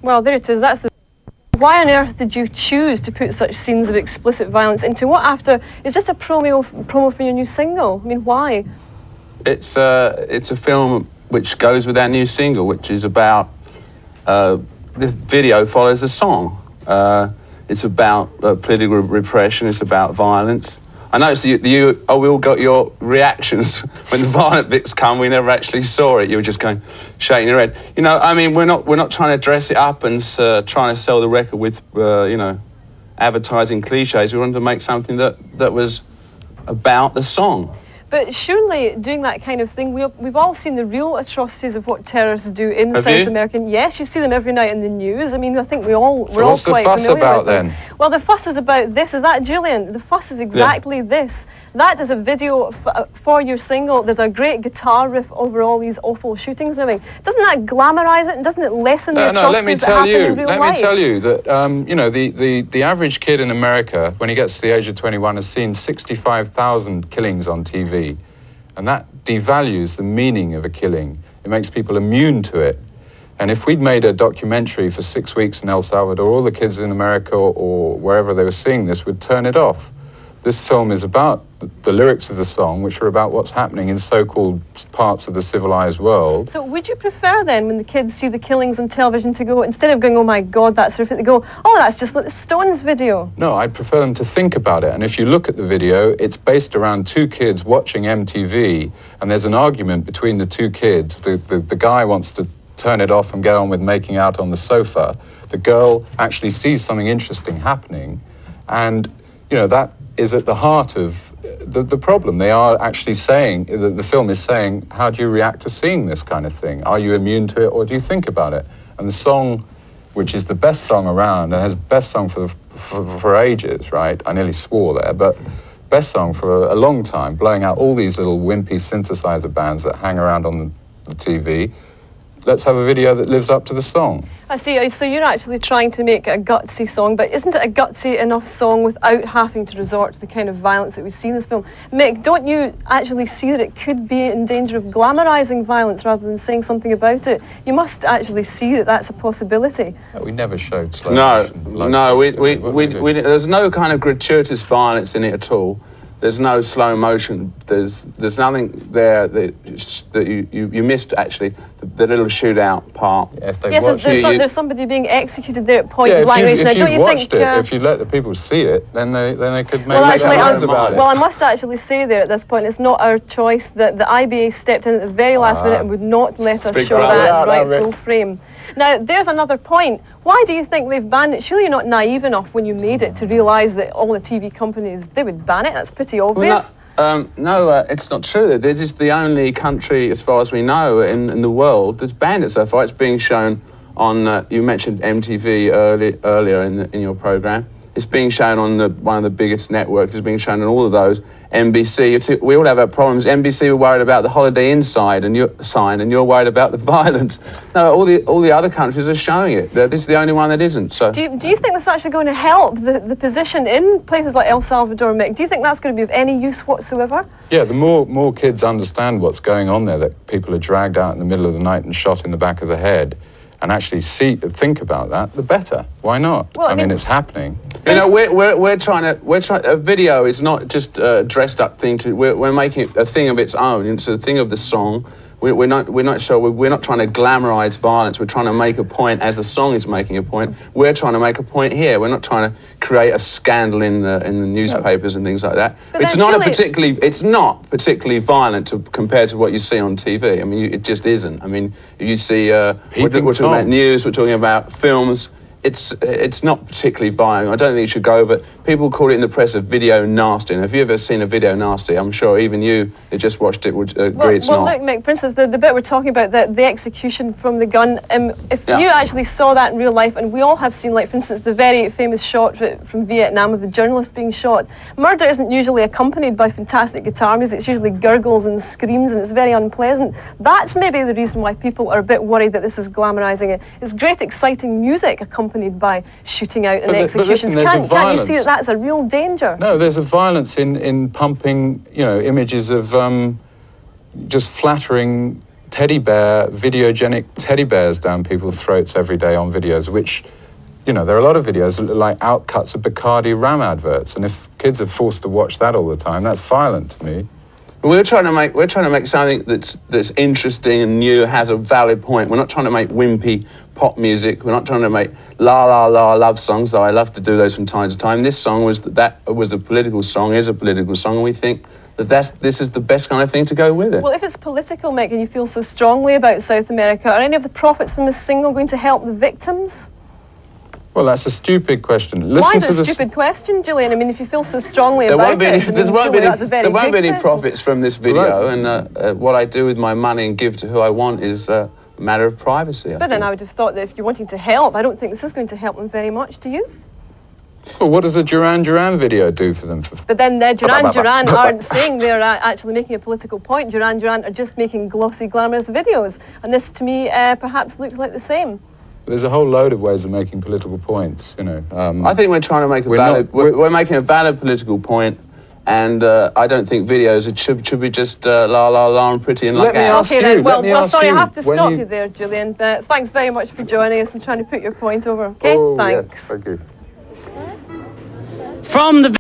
Well, there it is. That's the... Why on earth did you choose to put such scenes of explicit violence into what after... It's just a promo for your new single. I mean, why? It's a film which goes with our new single, which is about... the video follows the song. It's about political repression, it's about violence. I noticed we all got your reactions when the violent bits come. We never actually saw it. You were just going, shaking your head. You know, I mean, we're not trying to dress it up and trying to sell the record with, you know, advertising cliches. We wanted to make something that was about the song. But surely doing that kind of thing, we've all seen the real atrocities of what terrorists do in South America. Yes, you see them every night in the news. I mean, I think we're all quite familiar with them. What's the fuss about then? Well, the fuss is about this. Is that Julien? The fuss is exactly this. That is a video for your single. There's a great guitar riff over all these awful shootings and everything. Doesn't that glamorise it and doesn't it lessen the atrocities that happen in real life? Let me tell you that, you know, the average kid in America, when he gets to the age of 21, has seen 65,000 killings on TV. And that devalues the meaning of a killing. It makes people immune to it. And if we'd made a documentary for 6 weeks in El Salvador, all the kids in America or wherever they were seeing this would turn it off. This film is about the lyrics of the song, which are about what's happening in so-called parts of the civilized world. So would you prefer then, when the kids see the killings on television, to go, instead of going, oh my God, that's horrific, they go, oh, that's just like the Stones video? No, I'd prefer them to think about it. And if you look at the video, it's based around two kids watching MTV, and there's an argument between the two kids. The guy wants to turn it off and get on with making out on the sofa. The girl actually sees something interesting happening, and, you know, that is at the heart of the problem. They are actually saying, the film is saying, how do you react to seeing this kind of thing? Are you immune to it, or do you think about it? And the song, which is the best song around, and has the best song for ages, right? I nearly swore there, but best song for a long time, blowing out all these little wimpy synthesizer bands that hang around on the TV. Let's have a video that lives up to the song. I see, so you're actually trying to make a gutsy song, but isn't it a gutsy enough song without having to resort to the kind of violence that we see in this film? Mick, don't you actually see that it could be in danger of glamorising violence rather than saying something about it? You must actually see that that's a possibility. We never showed slow motion. No, there's no kind of gratuitous violence in it at all. There's no slow motion. There's nothing there that you missed, actually, the little shootout part. Yeah, yes, there's somebody being executed there at point blank range. If you watched it, if you let the people see it, then they could make their minds about it. Well, I must actually say there at this point, it's not our choice that the IBA stepped in at the very last minute and would not let us show that right full frame. Now, there's another point. Why do you think they've banned it? Surely you're not naive enough when you made it to realise that all the TV companies, they would ban it. That's pretty obvious. Well, no, it's not true. This is the only country, as far as we know, in the world that's banned it so far. It's being shown on, you mentioned MTV earlier in your programme. It's being shown on one of the biggest networks. It's being shown on all of those. NBC, we all have our problems. NBC were worried about the Holiday Inn sign, and you're worried about the violence. No, all the other countries are showing it. This is the only one that isn't. So, do you think that's actually going to help the position in places like El Salvador, Mick? Do you think that's going to be of any use whatsoever? Yeah, the more kids understand what's going on there, that people are dragged out in the middle of the night and shot in the back of the head, and actually think about that, the better. Why not? Well, I mean, it's happening. You know, we're trying. A video is not just a dressed up thing. We're making it a thing of its own. It's a thing of the song. We're not trying to glamorise violence. We're trying to make a point as the song is making a point. We're trying to make a point here. We're not trying to create a scandal in the newspapers and things like that. It's not particularly violent compared to what you see on TV. I mean, it just isn't. I mean, you see, we're talking about news. We're talking about films. It's not particularly violent. I don't think you should go over. People call it in the press a video nasty. And have you ever seen a video nasty? I'm sure even you that just watched it would agree it's not. Well, look, Mick, for instance, the bit we're talking about, the execution from the gun, if you actually saw that in real life, and we all have seen, like, for instance, the very famous shot from Vietnam of the journalist being shot, murder isn't usually accompanied by fantastic guitar music. It's usually gurgles and screams, and it's very unpleasant. That's maybe the reason why people are a bit worried that this is glamorising it. It's great, exciting music accompanied by shooting out and executions. Can't you see that that's a real danger? No, there's a violence in pumping, you know, images of just flattering videogenic teddy bears down people's throats every day on videos, which, you know, there are a lot of videos that look like outcuts of Bacardi Ram adverts, and if kids are forced to watch that all the time, that's violent to me. We're trying to make something that's interesting and new, has a valid point. We're not trying to make wimpy pop music. We're not trying to make la la la love songs, though I love to do those from time to time. This song was a political song, is a political song, and we think that this is the best kind of thing to go with it. Well, if it's political, Mick, and you feel so strongly about South America, are any of the profits from this single going to help the victims? Well, that's a stupid question. Why is it a stupid question, Julien? I mean, if you feel so strongly about it, there won't be any profits from this video, and what I do with my money and give to who I want is a matter of privacy. But then I would have thought that if you're wanting to help, I don't think this is going to help them very much, do you? Well, what does a Duran Duran video do for them? But then Duran Duran aren't saying they're actually making a political point. Duran Duran are just making glossy, glamorous videos. And this, to me, perhaps looks like the same. There's a whole load of ways of making political points, you know. I think we're trying to make we're making a valid political point, and I don't think videos should be just la la la and pretty and like that. Okay then, well, sorry, I have to stop you there, Julien. But thanks very much for joining us and trying to put your point over. Okay, thanks. Yes, thank you. From the